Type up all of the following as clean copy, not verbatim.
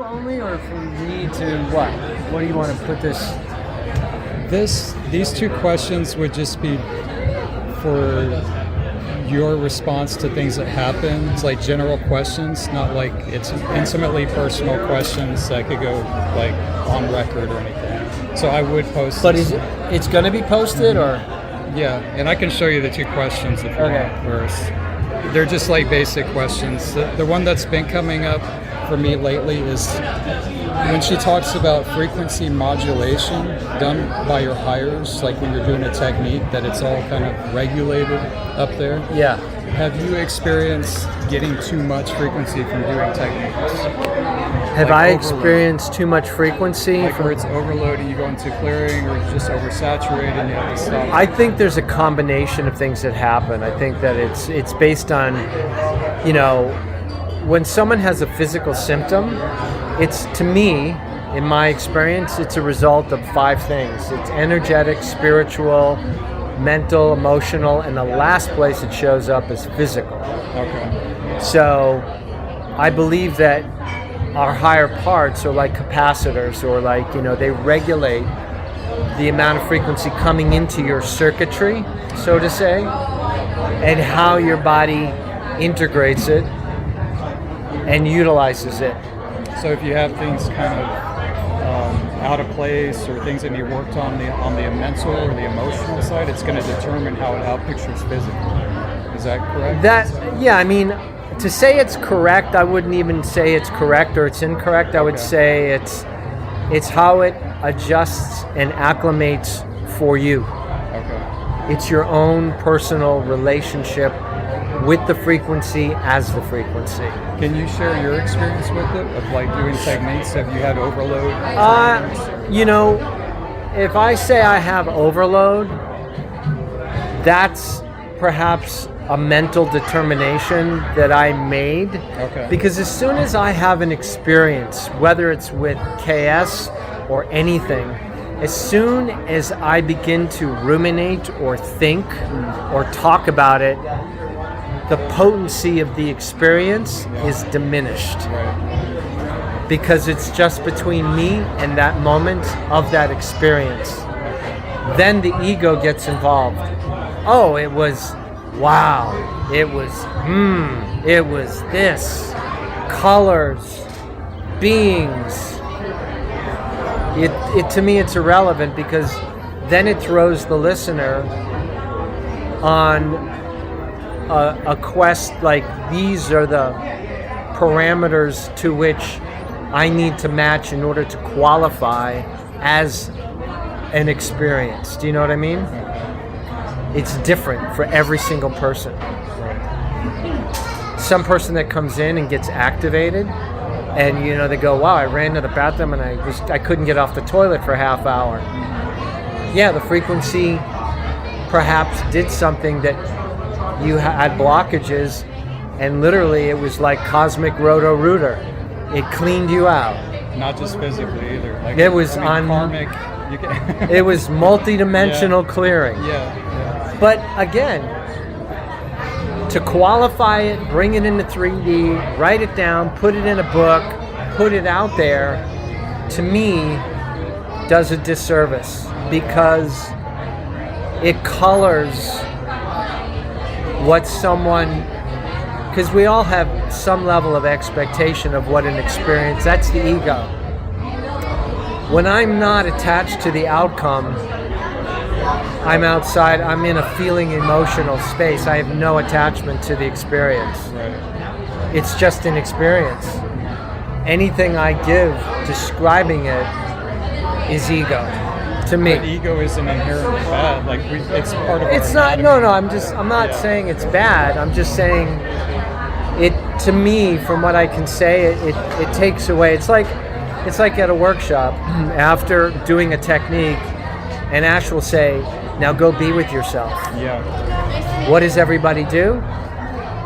only, or for me to what? What do you want to put this? These two questions would just be for your response to things that happen. It's like general questions, not like it's intimately personal questions that could go like on record or anything. So I would post. But it's going to be posted, or? Yeah, and I can show you the two questions if you want first. They're just like basic questions. The one that's been coming up for me lately is when she talks about frequency modulation done by your hires, like when you're doing a technique, that it's all kind of regulated up there. Yeah. Have you experienced getting too much frequency from doing techniques? Have I experienced too much frequency? Like where it's overloaded, you go into clearing, or it's just oversaturated and you have to stop? I think there's a combination of things that happen. I think that it's based on, when someone has a physical symptom, it's, to me, in my experience, it's a result of 5 things. It's energetic, spiritual, mental, emotional, and the last place it shows up is physical. Okay. So I believe that our higher parts are like capacitors, or like, they regulate the amount of frequency coming into your circuitry, so to say, and how your body integrates it and utilizes it. So if you have things kind of out of place, or things that need worked on the mental or the emotional side, it's going to determine how it outpictures physically. Is that correct? I mean, to say it's correct, I wouldn't even say it's correct or it's incorrect. I would say it's how it adjusts and acclimates for you. Okay. It's your own personal relationship with the frequency as the frequency. Can you share your experience with it, of like doing techniques? Have you had overload? If I say I have overload, that's perhaps a mental determination that I made. Okay. Because as soon as I have an experience, whether it's with KS or anything, as soon as I begin to ruminate or think or talk about it, the potency of the experience is diminished. Right. Because it's just between me and that moment of that experience. Then the ego gets involved. Oh, it was, wow, it was this, colors, beings. It to me, it's irrelevant, because then it throws the listener on a quest, like, these are the parameters to which I need to match in order to qualify as an experience. Do you know what I mean? It's different for every single person. Some person that comes in and gets activated, and they go, wow, I ran to the bathroom and I couldn't get off the toilet for a half hour. Yeah, the frequency perhaps did something that you had blockages, and literally it was like cosmic roto-rooter. It cleaned you out. Not just physically either. Like, it was karmic. It was multi-dimensional clearing. Yeah. But again, to qualify it, bring it into 3D, write it down, put it in a book, put it out there, to me, does a disservice, because it colors what someone, because we all have some level of expectation of what an experience, that's the ego. When I'm not attached to the outcome, I'm outside, I'm in a feeling emotional space. I have no attachment to the experience. Right. It's just an experience. Anything I give describing it is ego to me. But ego isn't inherently bad. Like, it's part of It's our not, I'm not saying it's bad. I'm just saying it, to me, from what I can say, it takes away. It's like at a workshop, after doing a technique, and Ash will say, now go be with yourself. Yeah. What does everybody do?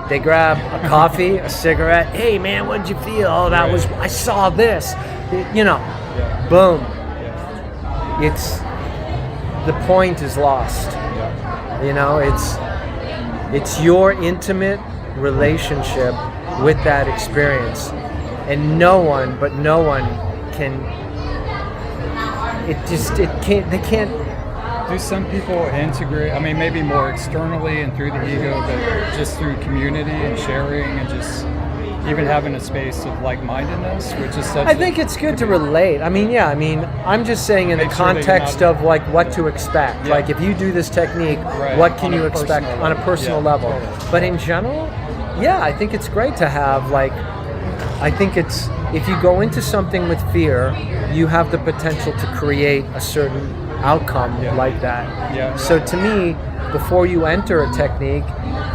They grab a coffee, a cigarette. Hey man, what did you feel? Oh, I saw this. Yeah. Boom. Yeah. It's, the point is lost. Yeah. It's your intimate relationship with that experience. and no one can. They can't. Do some people integrate? I mean, maybe more externally and through the ego, but just through community and sharing and just even having a space of like-mindedness, which is such. I think it's good to relate. I mean, I'm just saying in the context of like what to expect. Yeah. Like if you do this technique, Right. what can On you a expect personal on a level. personal Yeah, level? totally. But in general, I think it's great to have like. I think it's if you go into something with fear, you have the potential to create a certain outcome like that. Yeah. So to me, before you enter a technique,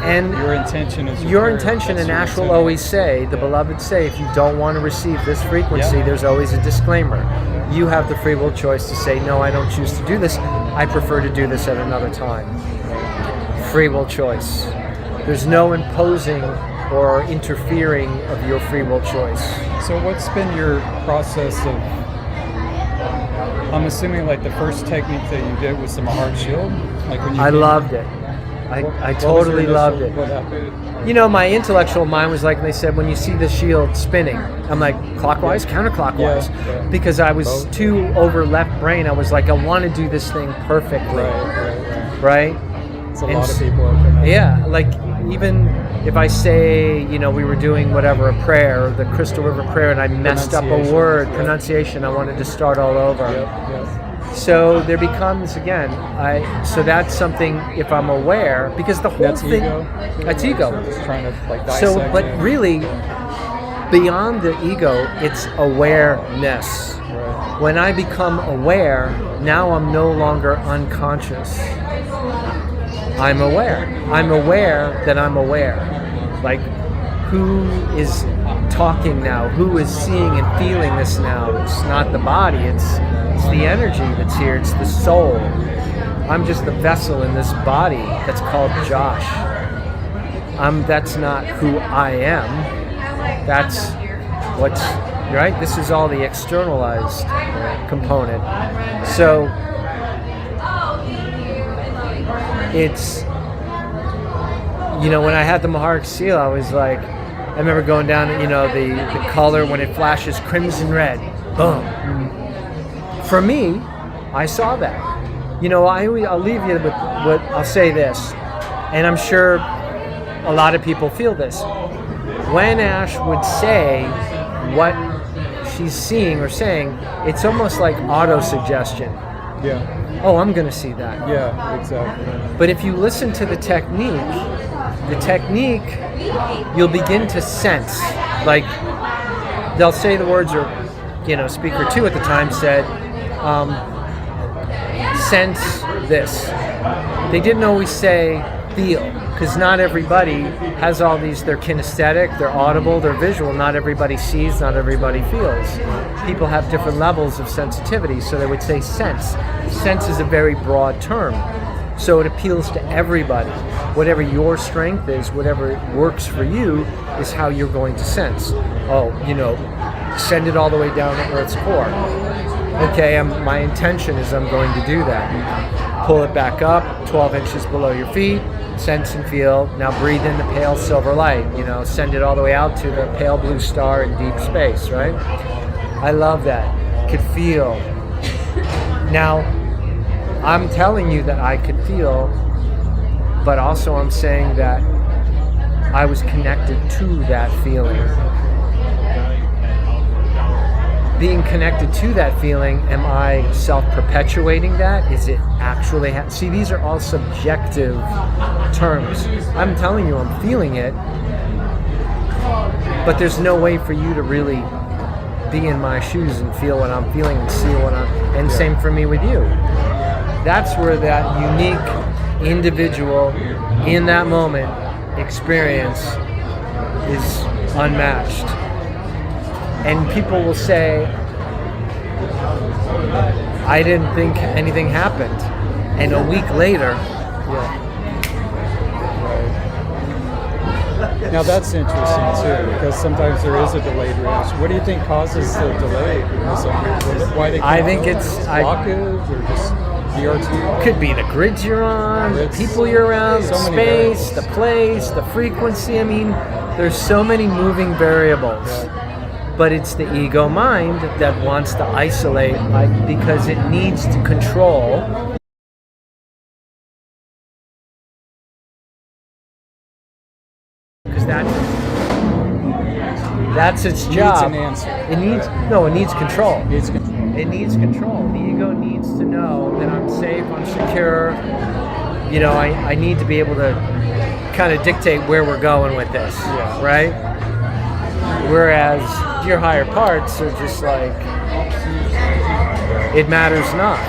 and Your intention is your intention, and Ash will always say, the beloved say, if you don't want to receive this frequency, there's always a disclaimer. You have the free will choice to say, no, I don't choose to do this. I prefer to do this at another time. Free will choice. There's no imposing or interfering of your free will choice. So what's been your process of, I'm assuming like the first technique that you did was the Mahart Shield? Like when you I came- loved it. I What was your totally initial- loved it. What happened? You know, my intellectual mind was like, they said, when you see the shield spinning, I'm like, clockwise, counterclockwise. Yeah. Because I was Both. too over left brain. I was like, I want to do this thing perfectly. Right. Right? It's a And lot of s- people are connected. Yeah, like even if I say, we were doing whatever, a prayer, the Crystal River prayer, and I messed up a Pronunciation, word, yeah. pronunciation, I wanted to start all over. Yep. So there becomes, again, so that's something, if I'm aware, because the whole That's thing, ego. that's ego. Just trying to like dissect So, but it. really, beyond the ego, it's awareness. Right. When I become aware, now I'm no longer unconscious. I'm aware. I'm aware that I'm aware. Like, who is talking now? Who is seeing and feeling this now? It's not the body, it's the energy that's here, it's the soul. I'm just the vessel in this body that's called Josh. That's not who I am. That's what's, right? This is all the externalized component. So, it's, when I had the Maharic seal, I was like, I remember going down, the color when it flashes crimson red, boom. For me, I saw that. I'll leave you with what I'll say this, and I'm sure a lot of people feel this. When Ash would say what she's seeing or saying, it's almost like auto-suggestion. Yeah. Oh, I'm going to see that. Yeah, exactly. But if you listen to the technique, you'll begin to sense. Like, they'll say the words, or, speaker 2 at the time said, sense this. They didn't always say feel, because not everybody has all these, they're kinesthetic, they're audible, they're visual. Not everybody sees, not everybody feels. People have different levels of sensitivity, so they would say sense. Sense is a very broad term, so it appeals to everybody. Whatever your strength is, whatever works for you, is how you're going to sense. Oh, send it all the way down to Earth's core. Okay, my intention is I'm going to do that. Pull it back up, 12 inches below your feet, sense and feel. Now breathe in the pale silver light, send it all the way out to the pale blue star in deep space, right? I love that. Could feel. Now, I'm telling you that I could feel, but also I'm saying that I was connected to that feeling. Being connected to that feeling, am I self-perpetuating that? Is it actually see, these are all subjective terms. I'm telling you I'm feeling it, but there's no way for you to really be in my shoes and feel what I'm feeling and see what and same for me with you. That's where that unique individual in that moment experience is unmatched. And people will say, I didn't think anything happened. And a week later, Now that's interesting too, because sometimes there is a delayed reaction. What do you think causes the delay? Why they I think it's blockage or just DRT? could be the grids you're on, the Grids. people you're around, So the many space, variables. the place, the frequency. I mean, there's so many moving variables. but it's the ego mind that wants to isolate, because it needs to control. Because that's its job. Needs an answer. It needs control. It needs control. The ego needs to know that I'm safe, I'm secure. You know, I need to be able to kind of dictate where we're going with this, right? Whereas your higher parts are just like, it matters not.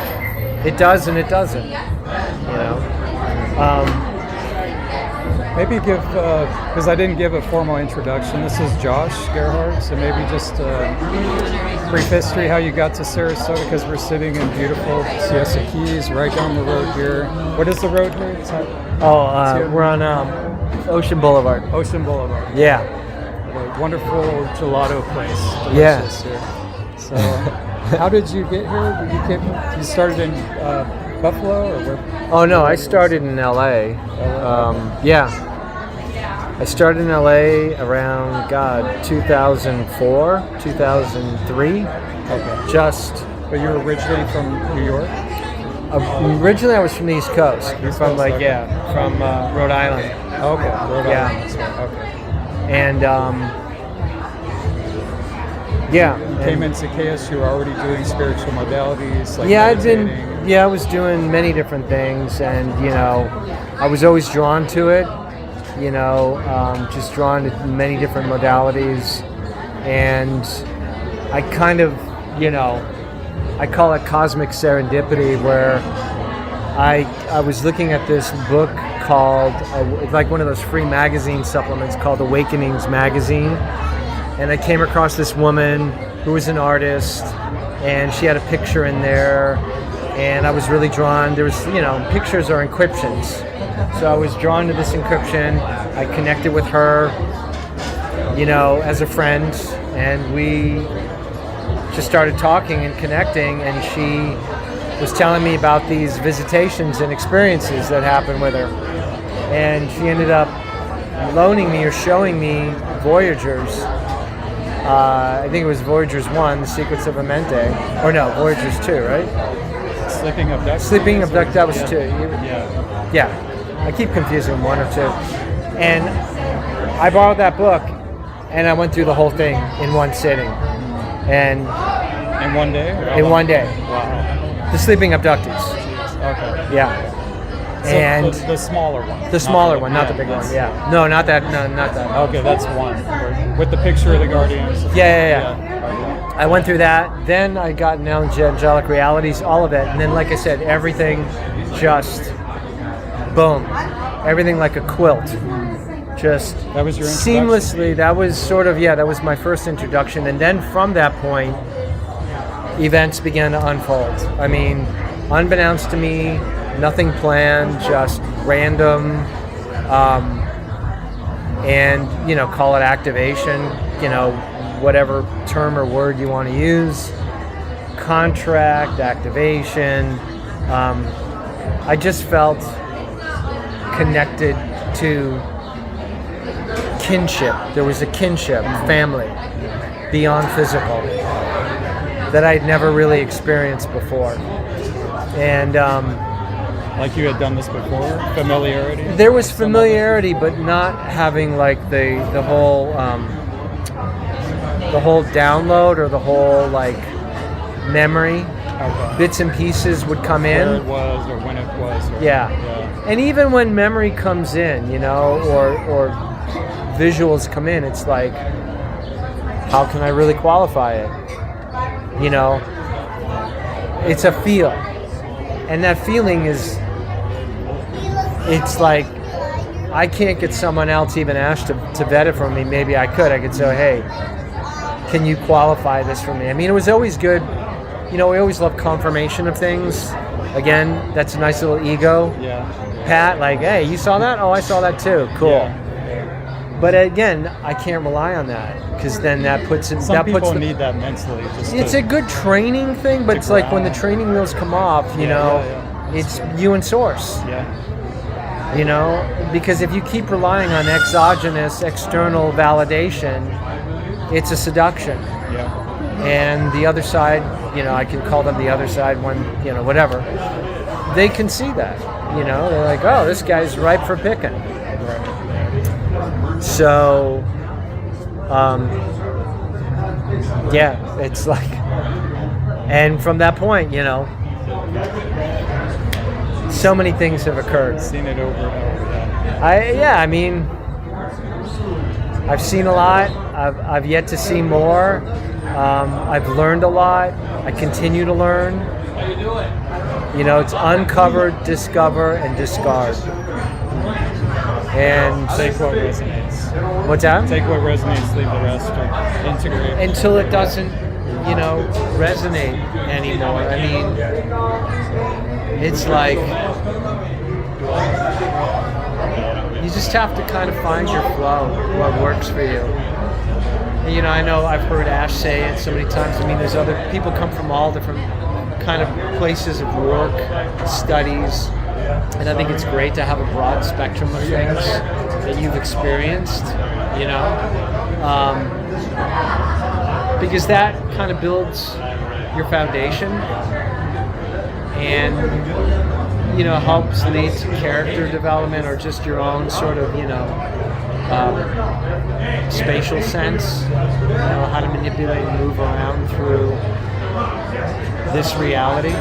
It does and it doesn't, you know? Maybe give, because I didn't give a formal introduction. This is Josh Gerhardt, so maybe just brief history how you got to Sarasota, because we're sitting in beautiful Siesta Keys, right down the road here. What is the road here? We're on Ocean Boulevard. Ocean Boulevard. Yeah. A wonderful gelato place. Yeah. Delicious here. So, how did you get here? You started in Buffalo, or where? Oh no, I started in LA. Yeah. I started in LA around 2004, 2003. Okay. But you were originally from New York? Originally, I was from the East Coast. From Rhode Island. Okay. Rhode Yeah. Island. Okay. And You came into KSU already doing spiritual modalities, like I was doing many different things, and you know, I was always drawn to it. You know, just drawn to many different modalities, and I kind of, you know, I call it cosmic serendipity, where I was looking at this book called, like one of those free magazine supplements called Awakenings Magazine, and I came across this woman who was an artist, and she had a picture in there, and I was really drawn. There was, you know, pictures are encryptions. So I was drawn to this encryption. I connected with her, you know, as a friend, and we just started talking and connecting, and she was telling me about these visitations and experiences that happened with her. And she ended up loaning me or showing me Voyagers. I think it was Voyagers 1, The Secrets of Amente. Or no, Voyagers 2, right? Sleeping Abducted. Sleeping Abducted, that was 2. Yeah. I keep confusing 1 or 2. And I borrowed that book, and I went through the whole thing in one sitting. And in one day? In one day. Wow. The Sleeping Abductees. Okay. Yeah. So And the smaller one. the smaller one, not the big one. Yeah. No, not that. No, not that. Okay, that's one. With the picture of the Guardians. Yeah. I went through that. Then I got angelic realities, all of it, and then, like I said, everything just boom, everything like a quilt. Just that was your seamlessly. That was sort of that was my first introduction, and then from that point, events began to unfold. I mean, unbeknownst to me, nothing planned, just random, and you know, call it activation. You know, whatever term or word you want to use, contract, activation. I just felt connected to kinship. There was a kinship, family, beyond physical, that I'd never really experienced before. And like you had done this before? Familiarity? There was familiarity, but not having like the whole download or the whole like memory. Okay. Bits and pieces would come in. Where it was or when it was. Yeah. And even when memory comes in, you know, or visuals come in, it's like, how can I really qualify it? You know, it's a feel. And that feeling it's like, I can't get someone else even asked to vet it for me. Maybe I could say, hey, can you qualify this for me? I mean, it was always good. You know, we always love confirmation of things. Again, that's a nice little ego. Yeah. Pat, like, hey, you saw that? Oh, I saw that too. Cool. Yeah. But again, I can't rely on that, because then that puts it. Some people need that mentally. It's a good training thing, but it's like when the training wheels come off, you know, it's you and source. Yeah. You know, because if you keep relying on exogenous, external validation, it's a seduction. Yeah. And the other side, I can call them the other side when, whatever. They can see that, they're like, oh, this guy's ripe for picking. Right. So, it's like, and from that point, so many things have occurred. Seen it over and over. I mean, I've seen a lot. I've yet to see more. I've learned a lot. I continue to learn. It's uncover, discover, and discard. And Take what resonates. What's that? Take what resonates, leave the rest, or integrate. Until it doesn't, resonate anymore. I mean, it's like you just have to kind of find your flow, what works for you. And, I know I've heard Ash say it so many times. I mean, there's other people come from all different kind of places of work, studies, and I think it's great to have a broad spectrum of things that you've experienced, because that kind of builds your foundation and, helps lead to character development or just your own sort of, spatial sense, how to manipulate and move around through this reality,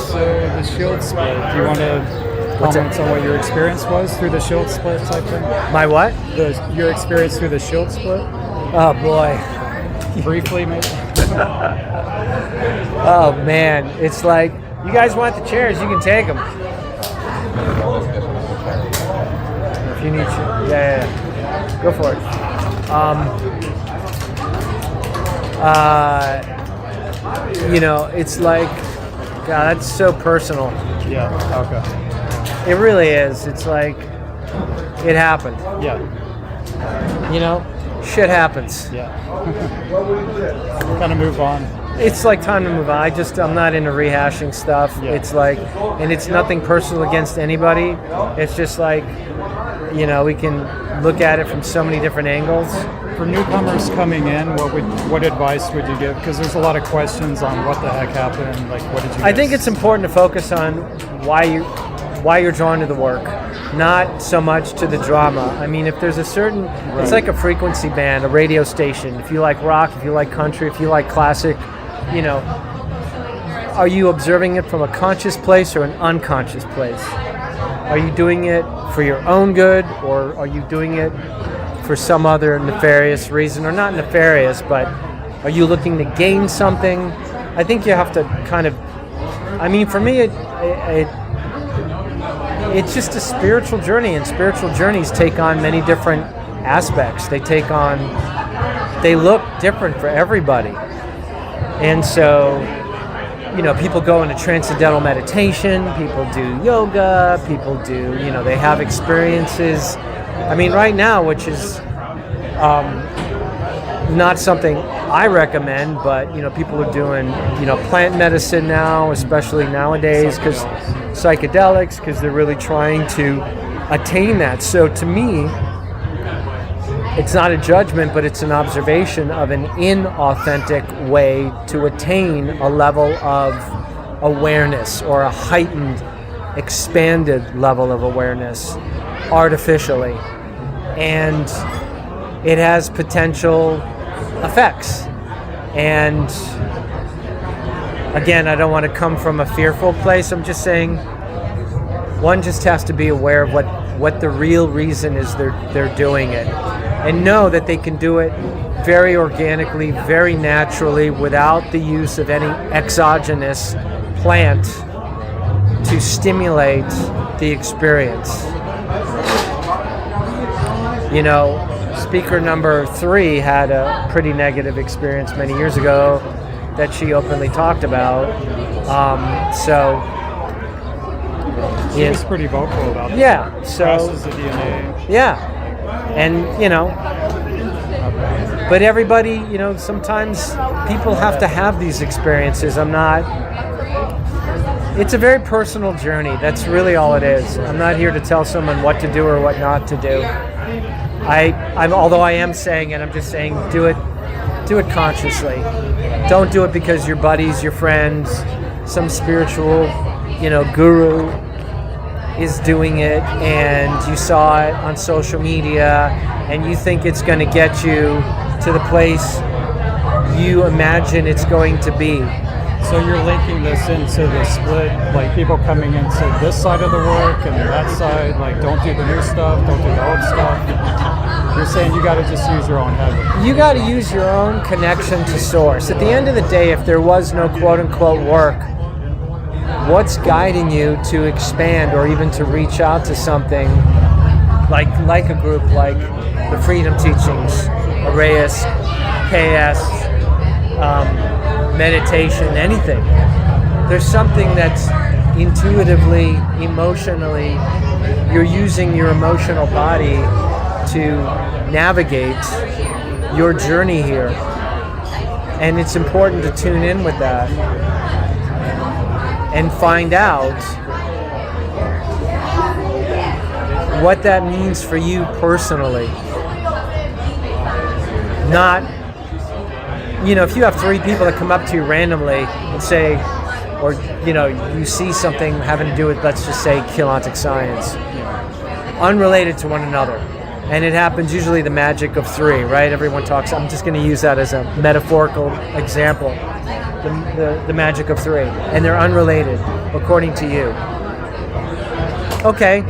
So the shield split, do you want to comment on what your experience was through the shield split type thing? My what? Your experience through the shield split? Oh boy. Briefly, maybe? Oh man, it's like, you guys want the chairs, you can take them. If you need to, yeah. Go for it. It's like, God, that's so personal. Yeah, okay. It really is. It's like, it happened. Yeah. Shit happens. Yeah. Kind of move on. It's like time to move on. I'm not into rehashing stuff. Yeah. It's like, and it's nothing personal against anybody. It's just like, we can look at it from so many different angles. For newcomers coming in, what advice would you give? Because there's a lot of questions on what the heck happened. Like, what did you? I think it's important to focus on why you're drawn to the work, not so much to the drama. I mean, if there's a certain, it's like a frequency band, a radio station. If you like rock, if you like country, if you like classic, are you observing it from a conscious place or an unconscious place? Are you doing it for your own good, or are you doing it for some other nefarious reason, or not nefarious, but are you looking to gain something? I think you have to kind of, for me, it's just a spiritual journey, and spiritual journeys take on many different aspects. They look different for everybody. And so, people go into transcendental meditation, people do yoga, people do, they have experiences. Right now, which is not something I recommend, but, people are doing, plant medicine now, especially nowadays, because psychedelics, because they're really trying to attain that. So to me, it's not a judgment, but it's an observation of an inauthentic way to attain a level of awareness, or a heightened, expanded level of awareness artificially. And it has potential effects. And again, I don't want to come from a fearful place. I'm just saying one just has to be aware of what the real reason is they're doing it, and know that they can do it very organically, very naturally, without the use of any exogenous plant to stimulate the experience. Speaker number 3 had a pretty negative experience many years ago that she openly talked about. She was pretty vocal about that. Yeah. So Crosses the DNA. Yeah. And, but everybody, sometimes people have to have these experiences. It's a very personal journey. That's really all it is. I'm not here to tell someone what to do or what not to do. Although I am saying it, I'm just saying do it consciously. Don't do it because your buddies, your friends, some spiritual, guru is doing it and you saw it on social media and you think it's going to get you to the place you imagine it's going to be. So you're linking this into the split, like people coming into this side of the work and that side, like don't do the new stuff, don't do the old stuff. You're saying you got to just use your own head. You got to use your own connection to source. At the end of the day, if there was no quote-unquote work, what's guiding you to expand or even to reach out to something like a group like the Freedom Teachings, Arrayas, KS, meditation, anything? There's something that's intuitively, emotionally, you're using your emotional body to navigate your journey here. And it's important to tune in with that and find out what that means for you personally. Not, if you have 3 people that come up to you randomly and say, or, you see something having to do with, let's just say, Keylontic science, unrelated to one another. And it happens usually the magic of 3, right? Everyone talks, I'm just going to use that as a metaphorical example. The magic of 3. And they're unrelated, according to you. Okay.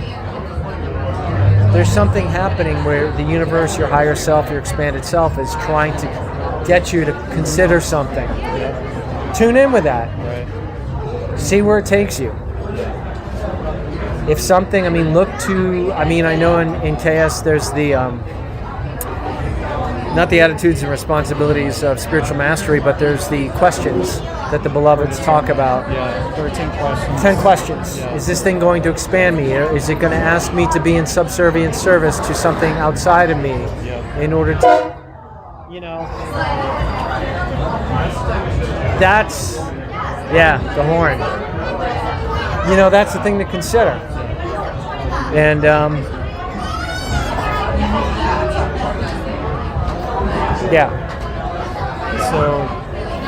There's something happening where the universe, your higher self, your expanded self is trying to get you to consider something. Tune in with that. Right. See where it takes you. If something, I know in KS there's the, not the attitudes and responsibilities of spiritual mastery, but there's the questions that the beloveds talk about. Yeah, 13 questions. 10 questions. Yeah. Is this thing going to expand me? Is it going to ask me to be in subservient service to something outside of me in order to, that's, the horn. That's the thing to consider. And So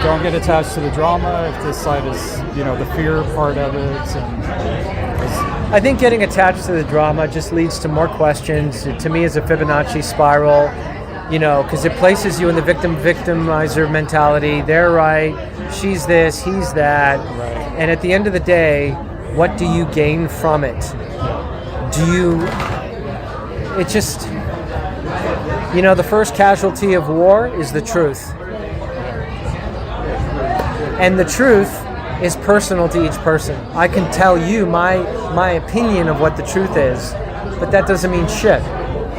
don't get attached to the drama if this side is, the fear part of it. I think getting attached to the drama just leads to more questions. To me, it's a Fibonacci spiral, because it places you in the victimizer mentality. They're right, she's this, he's that. Right. And at the end of the day, what do you gain from it? The first casualty of war is the truth. And the truth is personal to each person. I can tell you my opinion of what the truth is, but that doesn't mean shit.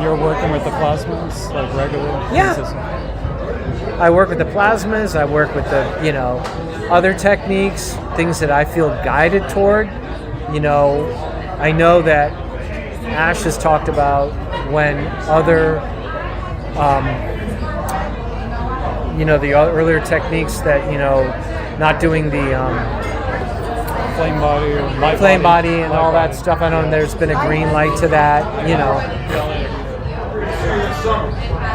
You're working with the plasmas, like regular? Yeah. I work with the plasmas, I work with the, other techniques, things that I feel guided toward. I know that Ash has talked about when other, the earlier techniques that, not doing the flame body or light flame body and all that stuff. I know there's been a green light to that,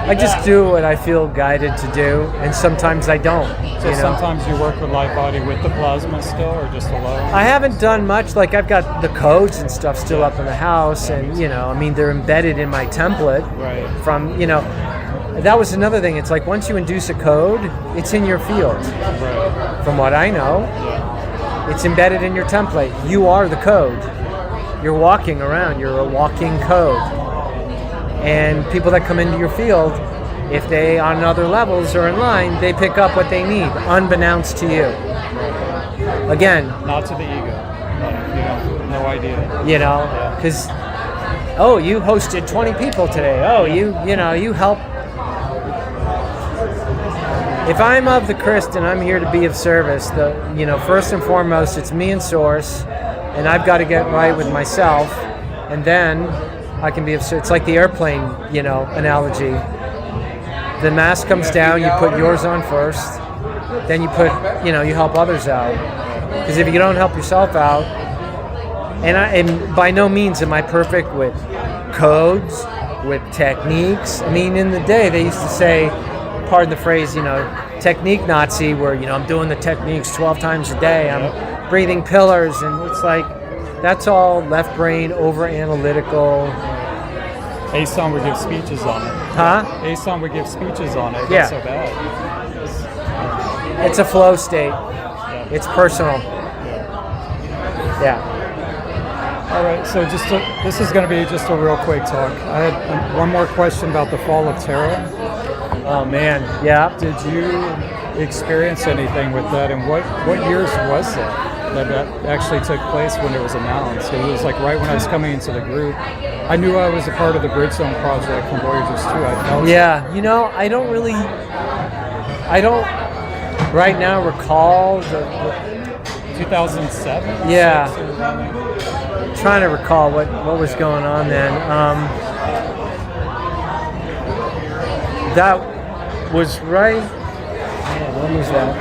I just do what I feel guided to do, and sometimes I don't. So sometimes you work with light body with the plasma still, or just alone? I haven't done much. Like I've got the codes and stuff still up in the house, and they're embedded in my template. Right. From that was another thing. It's like once you induce a code, it's in your field. Right. From what I know, it's embedded in your template. You are the code. You're walking around. You're a walking code. And people that come into your field, if they on other levels are in line, they pick up what they need, unbeknownst to you. Again, not to the ego. No idea. Because you hosted 20 people today. You help. If I'm of the Christ and I'm here to be of service, first and foremost, it's me and Source, and I've got to get right with myself, and then I can be of service. It's like the airplane, analogy. The mask comes down, you put yours on first, then you put, you help others out. Because if you don't help yourself out, and by no means am I perfect with codes, with techniques. I mean, in the day, they used to say, pardon the phrase, technique Nazi, where, I'm doing the techniques 12 times a day. I'm breathing pillars, and it's like, that's all left brain, over analytical. Asan would give speeches on it. Huh? Asan would give speeches on it. It Yeah. got so bad. It's a flow state. It's personal. Yeah. All right, so this is going to be just a real quick talk. I had one more question about the fall of Terra. Oh man, yeah. Did you experience anything with that, and what years was that actually took place when it was announced? It was like right when I was coming into the group. I knew I was a part of the Bridge Zone project from Voyagers 2. I felt I don't right now recall the 2007. Yeah. Trying to recall what was going on then. That was right. Man, when was that?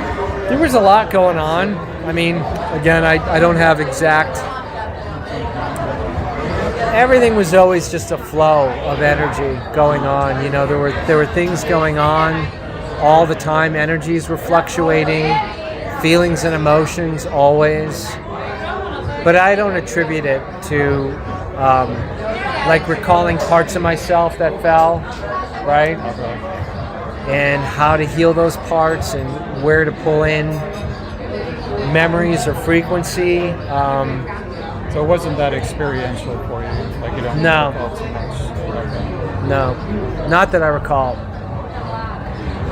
There was a lot going on. I mean, again, I don't have exact. Everything was always just a flow of energy going on. There were things going on all the time. Energies were fluctuating, feelings and emotions always. But I don't attribute it to like recalling parts of myself that fell, right? Okay. And how to heal those parts and where to pull in memories or frequency. So it wasn't that experiential for you? Like you don't No. recall too much? Okay. No, not that I recall.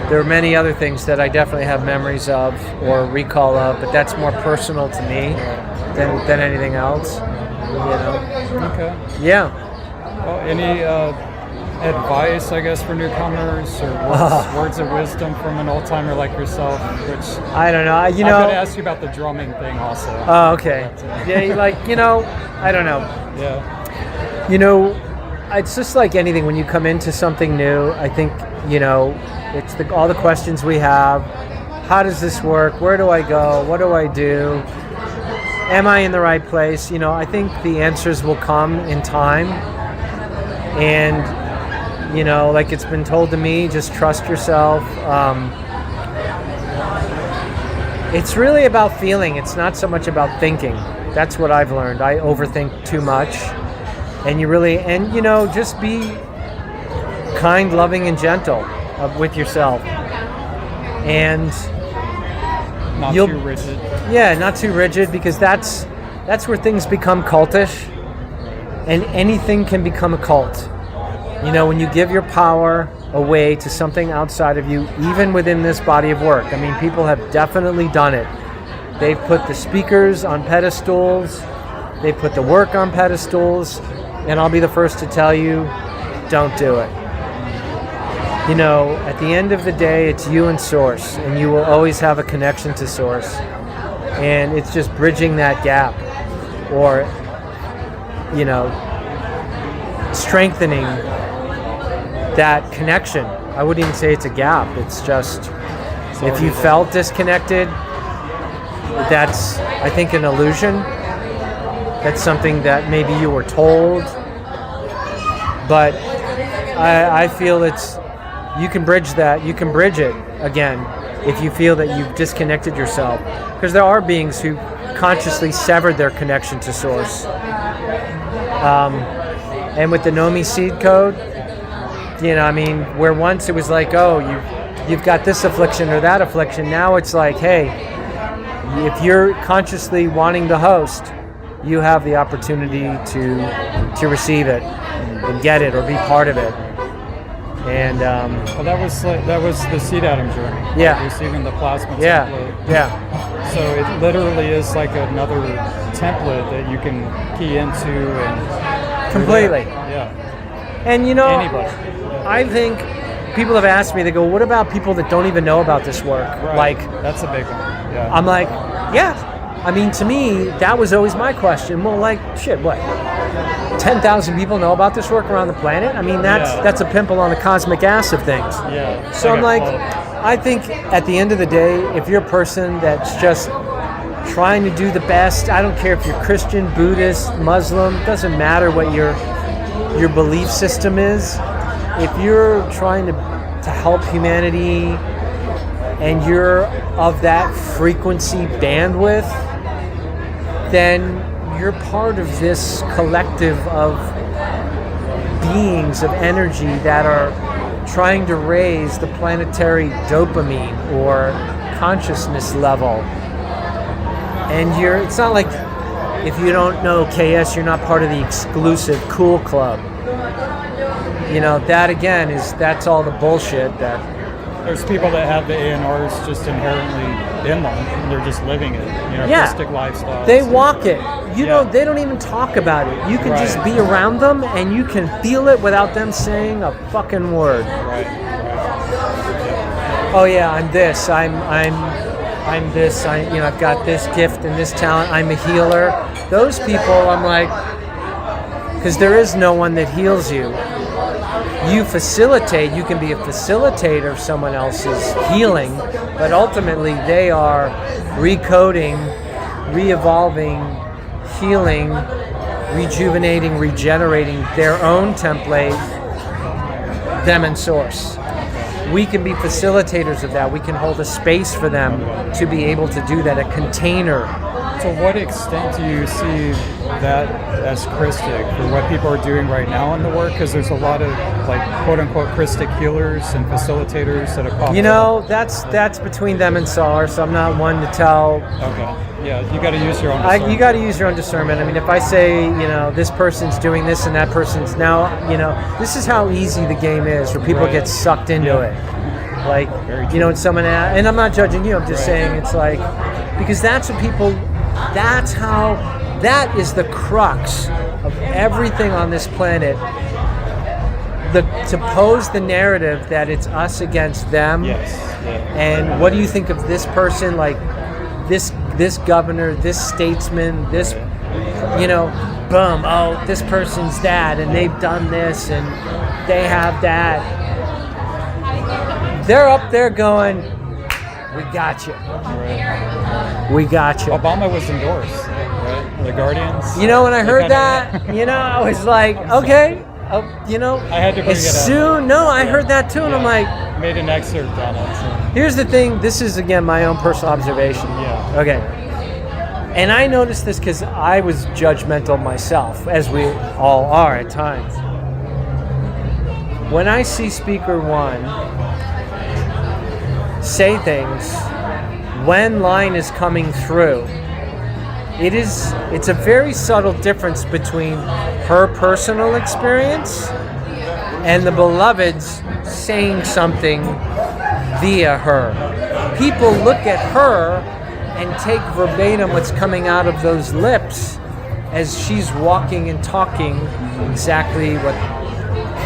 There are many other things that I definitely have memories of or recall of, but that's more personal to me than anything else. Okay. Yeah. Well, any advice, I guess, for newcomers or words of wisdom from an old-timer like yourself? Which I don't know. I'm going to ask you about the drumming thing also. Oh, okay. Yeah, I don't know. Yeah. It's just like anything. When you come into something new, I think, it's all the questions we have. How does this work? Where do I go? What do I do? Am I in the right place? I think the answers will come in time. And, like it's been told to me, just trust yourself. It's really about feeling. It's not so much about thinking. That's what I've learned. I overthink too much. And just be kind, loving, and gentle with yourself. And not too rigid. Yeah, not too rigid, because that's where things become cultish, and anything can become a cult. When you give your power away to something outside of you, even within this body of work. I mean, people have definitely done it. They've put the speakers on pedestals, they put the work on pedestals, and I'll be the first to tell you, don't do it. At the end of the day, it's you and Source, and you will always have a connection to Source. And it's just bridging that gap, or, strengthening that connection. I wouldn't even say it's a gap. It's just, if you felt disconnected, that's, I think, an illusion. That's something that maybe you were told. But I feel you can bridge that. You can bridge it again if you feel that you've disconnected yourself. Because there are beings who consciously severed their connection to Source. And with the Nomi seed code, where once it was like, oh, you've got this affliction or that affliction. Now it's like, hey, if you're consciously wanting to host, you have the opportunity to receive it and get it or be part of it. And well, that was the seed atom journey. Yeah. Like receiving the plasma Yeah. template. Yeah. So it literally is like another template that you can key into and Completely. Yeah. And Anybody. I think people have asked me, they go, what about people that don't even know about this work? Right. Like, that's a big one. Yeah. I'm like, yeah. I mean, to me, that was always my question. Well, like, shit, what? 10,000 people know about this work around the planet? I mean, that's a pimple on the cosmic ass of things. Yeah. So I'm like, I think at the end of the day, if you're a person that's just trying to do the best. I don't care if you're Christian, Buddhist, Muslim, doesn't matter what your belief system is. If you're trying to help humanity and you're of that frequency bandwidth, then you're part of this collective of beings, of energy that are trying to raise the planetary dopamine or consciousness level. And it's not like if you don't know KS, you're not part of the exclusive cool club. That again that's all the bullshit that there's people that have the ANRs just inherently in them, and they're just living it, artistic lifestyles. They walk it. They don't even talk about it. You can just be around them, and you can feel it without them saying a fucking word. Right. Oh yeah, I'm this. I'm this. I've got this gift and this talent. I'm a healer. Those people, I'm like, because there is no one that heals you. You facilitate, you can be a facilitator of someone else's healing, but ultimately they are recoding, re-evolving, healing, rejuvenating, regenerating their own template, them and source. We can be facilitators of that. We can hold a space for them to be able to do that, a container. To what extent do you see that as Christic for what people are doing right now in the work? Because there's a lot of quote-unquote Christic healers and facilitators that have popped up. That's between them and SAR, so I'm not one to tell. Okay. Yeah, you got to use your own discernment. You got to use your own discernment. I mean, if I say, this person's doing this and that person's now, this is how easy the game is, where people get sucked into it. When someone, and I'm not judging you, I'm just saying it's because that's what people, that is the crux of everything on this planet. To pose the narrative that it's us against them. Yes. Yeah. And what do you think of this person, this governor, this statesman, this, boom, oh, this person's that, and they've done this, and they have that. They're up there going, we got you. Right. We got you. Obama was endorsed, right? The Guardians. When I heard that, I was like, okay. I had to bring it up. I heard that too, and I'm like... Made an excerpt on it. So. Here's the thing, this is, again, my own personal observation. Yeah. Okay. And I noticed this because I was judgmental myself, as we all are at times. When I see Speaker One say things, when line is coming through, it's a very subtle difference between her personal experience and the beloveds saying something via her. People look at her and take verbatim what's coming out of those lips as she's walking and talking exactly what,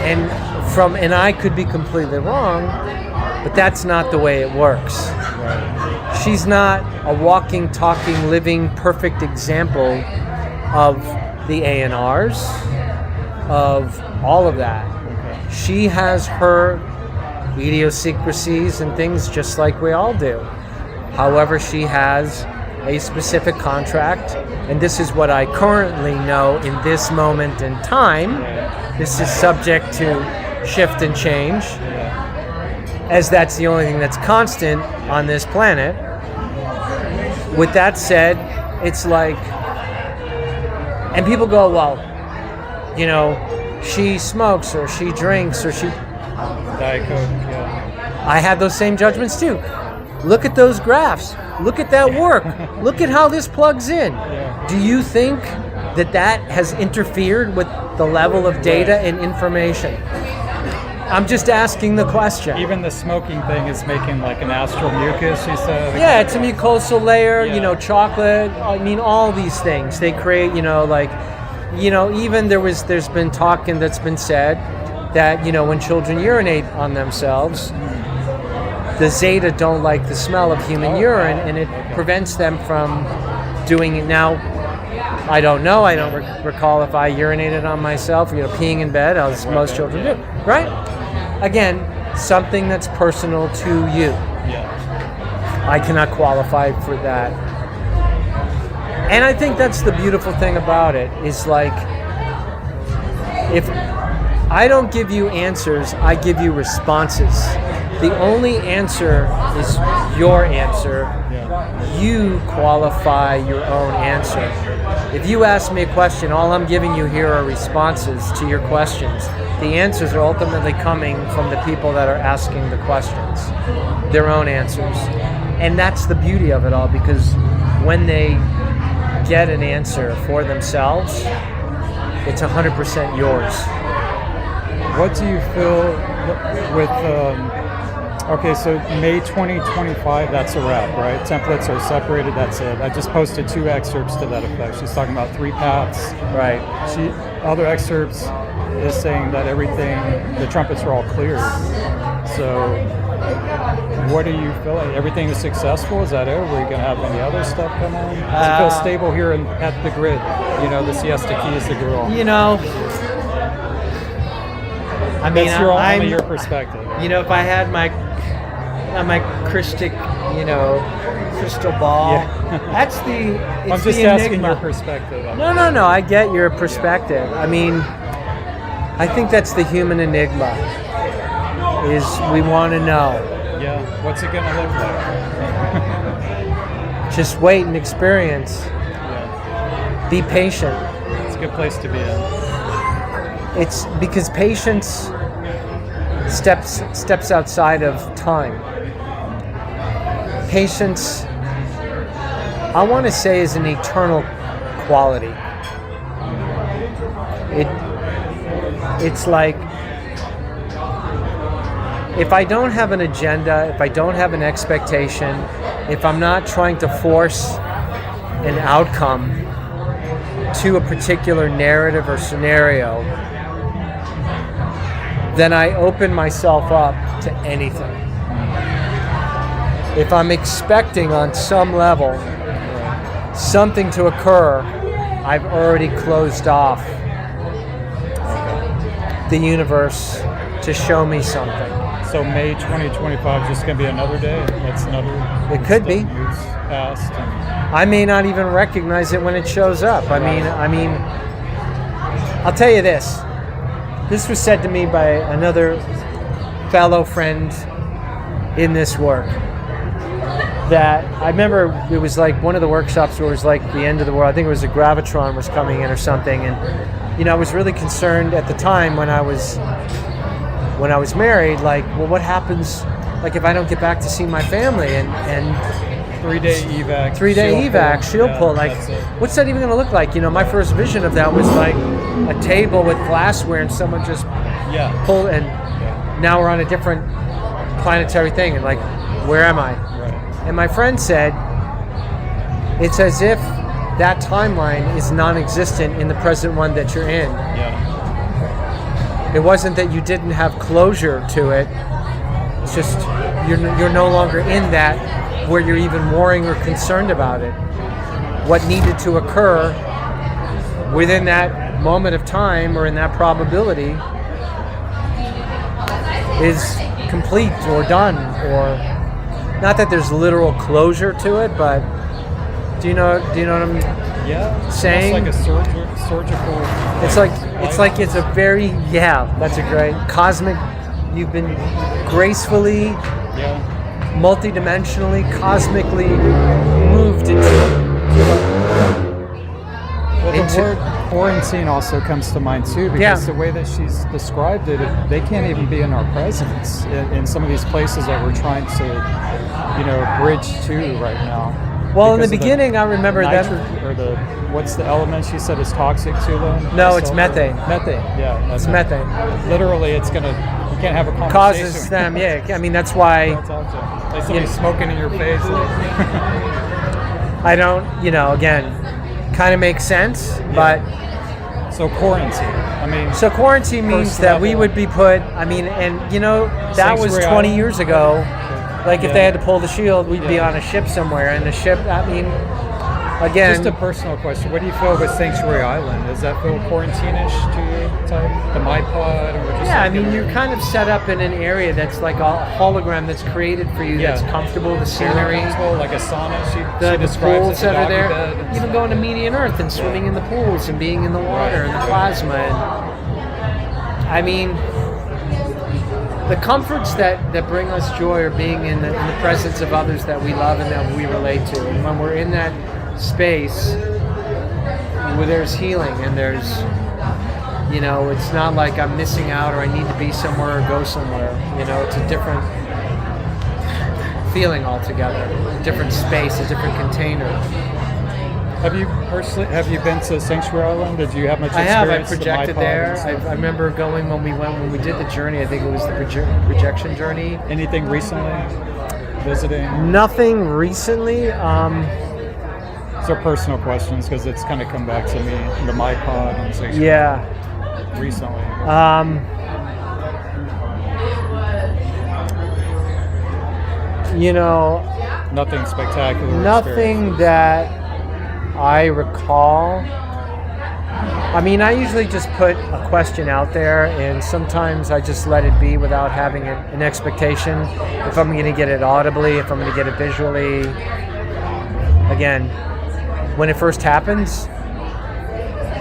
and I could be completely wrong, but that's not the way it works. Right. She's not a walking, talking, living, perfect example of the ANRs, of all of that. Okay. She has her idiosyncrasies and things just like we all do. However, she has a specific contract, and this is what I currently know in this moment in time. This is subject to shift and change, as that's the only thing that's constant on this planet. With that said, it's and people go, well, she smokes or she drinks or she... Diet Coke, yeah. I had those same judgments too. Look at those graphs. Look at that work. Look at how this plugs in. Yeah. Do you think that has interfered with the level of data and information? I'm just asking the question. Even the smoking thing is making an astral mucus, she said. Yeah, it's a mucosal layer, chocolate. I mean, all these things. They create, even there's been talk and that's been said that, when children urinate on themselves, the Zeta don't like the smell of human urine, and it prevents them from doing it. Now, I don't know. I don't recall if I urinated on myself, peeing in bed, as most children do, right? Again, something that's personal to you. Yeah. I cannot qualify for that. And I think that's the beautiful thing about it is like, if I don't give you answers, I give you responses. The only answer is your answer. Yeah. You qualify your own answer. If you ask me a question, all I'm giving you here are responses to your questions. The answers are ultimately coming from the people that are asking the questions, their own answers. And that's the beauty of it all, because when they get an answer for themselves, it's 100% yours. What do you feel with, okay, so May 2025, that's a wrap, right? Templates are separated, that's it. I just posted 2 excerpts to that effect. She's talking about 3 paths. Right. Other excerpts is saying that everything, the trumpets are all cleared. So what do you feel like? Everything is successful? Is that it? Were you going to have any other stuff come on? Does it feel stable here at the grid? You know, the Siesta key is the girl. You know, I mean, that's only your perspective. Right? You know, if I had my crystal ball, that's the. It's I'm just the asking enigma. your perspective. No. I get your perspective. I mean, I think that's the human enigma. Is we want to know. Yeah. What's it gonna look like? Just wait and experience. Yeah. Be patient. It's a good place to be in. It's because patience steps outside of time. Patience, I want to say, is an eternal quality. It's like, if I don't have an agenda, if I don't have an expectation, if I'm not trying to force an outcome to a particular narrative or scenario, then I open myself up to anything. If I'm expecting on some level something to occur, I've already closed off the universe to show me something. So May 2025 is just going to be another day? That's another... It could be. Moves past and... I may not even recognize it when it shows up. I mean, I'll tell you this. This was said to me by another fellow friend in this work. That I remember it was like one of the workshops where it was like the end of the world. I think it was a gravitron was coming in or something, and I was really concerned at the time when I was married. Like, well, what happens? Like, if I don't get back to see my family and 3-day evac. 3-day evac, shield pull. Like, it. what's that even going to look like? My first vision of that was like a table with glassware and someone just pulled, and now we're on a different planetary thing, and like, where am I? Right. And my friend said, it's as if that timeline is non-existent in the present one that you're in. Yeah. It wasn't that you didn't have closure to it. It's just you're no longer in that where you're even worrying or concerned about it. What needed to occur within that moment of time or in that probability is complete or done, or not that there's literal closure to it, but do you know what I'm saying? It's like a surgical. It's a very, that's a great cosmic. You've been gracefully, multidimensionally, cosmically moved into. Well, the word quarantine also comes to mind too, because the way that she's described it, they can't even be in our presence in some of these places that we're trying to, bridge to right now. Well, in the beginning, I remember that. Or what's the element she said is toxic to them? No, it's methane. Methane, yeah. It's methane. Literally, you can't have a conversation. Causes them, I mean, that's why. Like somebody's smoking in your face. I don't, again, kind of makes sense, but. So quarantine. So quarantine means that we would be put, that was 20 years ago. Like if they had to pull the shield, we'd be on a ship somewhere, and the ship, again, Just a personal question. What do you feel with Sanctuary Island? Does that feel quarantine-ish to you? Type? The My Pod? Or just yeah, I mean, you're kind of set up in an area that's like a hologram that's created for you, that's comfortable, the scenery. Like a sauna. She The describes pools it, the that are doggy there, bed and even stuff. going to Median Earth and swimming in the pools and being in the water and the plasma. And I mean, the comforts that bring us joy are being in the presence of others that we love and that we relate to. And when we're in that space where there's healing and there's, you know, it's not like I'm missing out or I need to be somewhere or go somewhere. You know, it's a different feeling altogether, a different space, a different container. Have you been to Sanctuary Island? Did you have much I experience? have. I projected there. I remember going when we did the journey. I think it was the projection journey. Anything recently? Visiting? Nothing recently. These are personal questions because it's kind of come back to me. The My Pod and Sanctuary Yeah. recently. You know, Nothing spectacular. nothing that I recall. I mean, I usually just put a question out there, and sometimes I just let it be without having an expectation. If I'm going to get it audibly, if I'm going to get it visually. Again, when it first happens,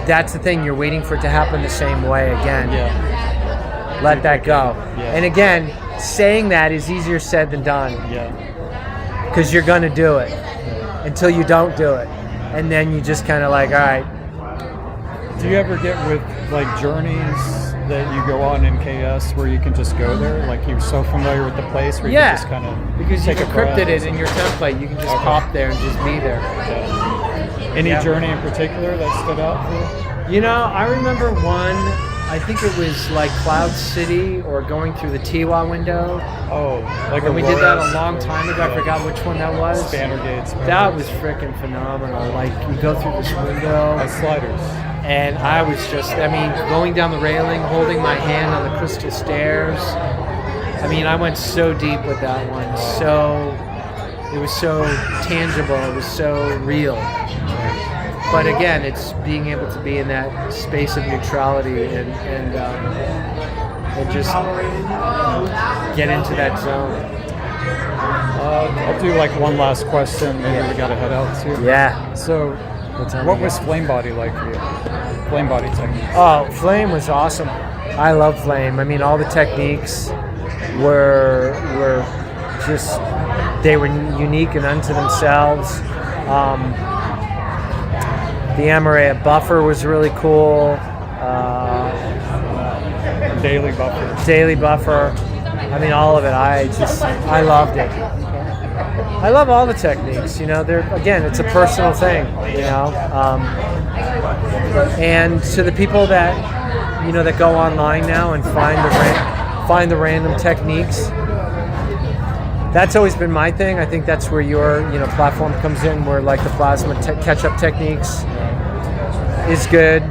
that's the thing. You're waiting for it to happen the same way again. Yeah. Let that go. Yeah. And again, saying that is easier said than done. Yeah. Because you're going to do it until you don't do it. And then you just kind of like, all right. Do you ever get with like journeys that you go on in KS where you can just go there? Like you're so familiar with the place where you can just kind of because take you've a breath encrypted or it in your template. You can just Okay. pop there and just be there. Yeah. Any Yeah. journey in particular that stood out for you? You know, I remember one, I think it was like Cloud City or going through the Tiwa window. Oh, like And we did that a Auroras long or- time ago. I yeah. forgot which one that was. Spanner gates. That was freaking phenomenal. Like, you go through this window. Sliders. And I was just, I mean, going down the railing, holding my hand on the crystal stairs. I mean, I went so deep with that one. It was so tangible. It was so real. But again, it's being able to be in that space of neutrality and just get into that zone. I'll do like one last question. Maybe we got to head out too. Yeah. So, what was Flame Body like for you? Flame Body technique. Oh, Flame was awesome. I love Flame. I mean, all the techniques were just, they were unique and unto themselves. The Amaranth buffer was really cool. Daily buffer. Daily buffer. I mean, all of it. I loved it. I love all the techniques. You know, again, it's a personal thing. You know, and to the people that that go online now and find the random techniques. That's always been my thing. I think that's where your platform comes in, where like the plasma catch-up techniques is good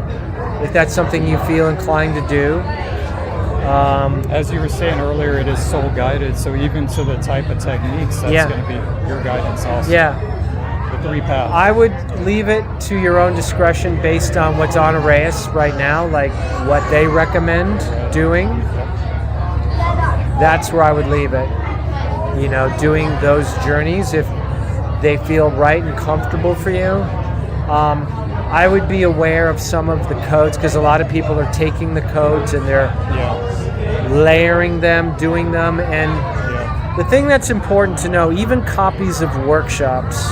if that's something you feel inclined to do. As you were saying earlier, it is soul guided, so even to the type of techniques, that's going to be your guidance also. Yeah. The 3 paths. I would leave it to your own discretion based on what's on Arrayas right now, like what they recommend doing. That's where I would leave it. Doing those journeys if they feel right and comfortable for you. I would be aware of some of the codes because a lot of people are taking the codes and they're layering them, doing them. And the thing that's important to know, even copies of workshops,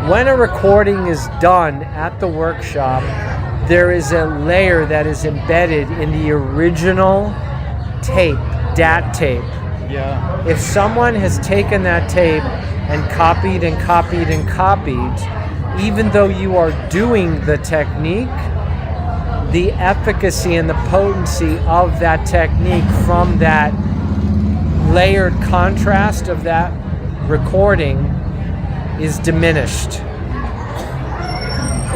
when a recording is done at the workshop, there is a layer that is embedded in the original tape, DAT tape. If someone has taken that tape and copied and copied and copied, even though you are doing the technique, the efficacy and the potency of that technique from that layered contrast of that recording is diminished.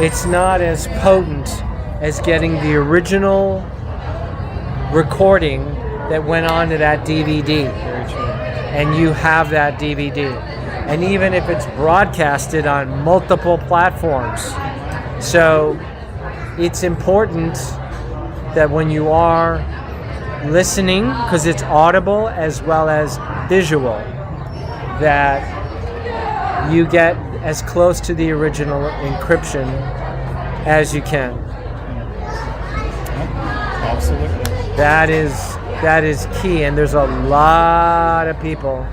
It's not as potent as getting the original recording that went onto that DVD. Very true. And you have that DVD. and even if it's broadcasted on multiple platforms. So it's important that when you are listening, because it's audible as well as visual, that you get as close to the original encryption as you can. Absolutely. That is key, and there's a lot of people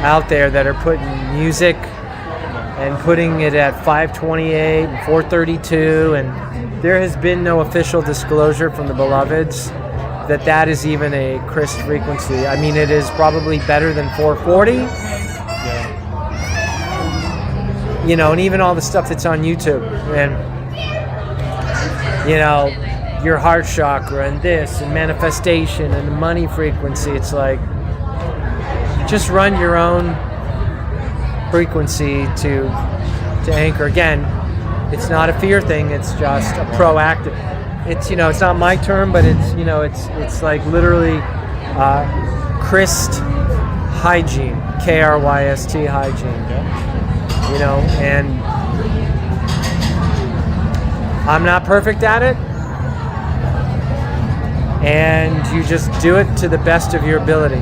out there that are putting music and putting it at 528 and 432, and there has been no official disclosure from the Beloveds that is even a CRIST frequency. I mean, it is probably better than 440. Yeah. You know, and even all the stuff that's on YouTube, and you know, your heart chakra and this and manifestation and the money frequency. It's like, just run your own frequency to anchor. Again, it's not a fear thing, it's just a proactive. It's, you know, it's not my term, but it's, you know, it's like literally CRIST hygiene, KRYST hygiene. You know, and I'm not perfect at it, and you just do it to the best of your ability.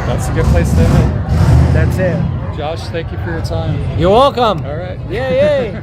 That's a good place to end it. That's it. Josh, thank you for your time. You're welcome. All right. Yeah.